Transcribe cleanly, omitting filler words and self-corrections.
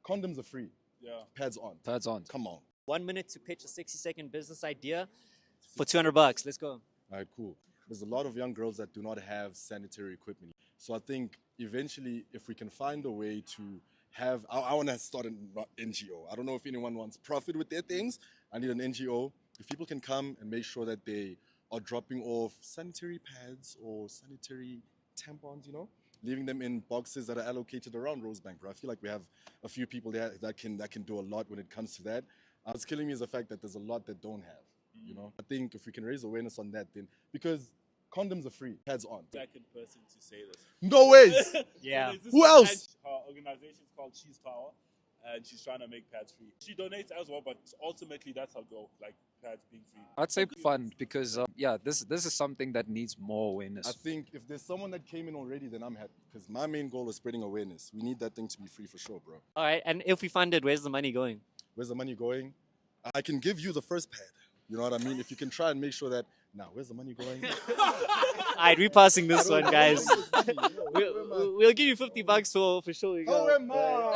condoms are free. Yeah. Pads on. Pads on. Come on. 1 minute to pitch a 60-second business idea for $200. Let's go. All right, cool. There's a lot of young girls that do not have sanitary equipment. So I think eventually, if we can find a way to have, I want to start an NGO. I don't know if anyone wants profit with their things. I need an NGO. If people can come and make sure that they are dropping off sanitary pads or sanitary tampons, leaving them in boxes that are allocated around Rosebank, bro. I feel like we have a few people there that can do a lot when it comes to that. What's killing me is the fact that there's a lot that don't have. I think if we can raise awareness on that, then because condoms are free, pads on. Second person to say this. No ways. Yeah. Who else? Her organization is called She's Power, and she's trying to make pads free. She donates as well, but ultimately that's her goal, like pads being free. I'd say fund because this is something that needs more awareness. I think if there's someone that came in already, then I'm happy because my main goal is spreading awareness. We need that thing to be free for sure, bro. All right, and if we fund it, where's the money going? Where's the money going? I can give you the first pad. You know what I mean? If you can try and make sure that, where's the money going? All right, we're passing this one, guys. We'll give you $50 for sure. Oh, am I?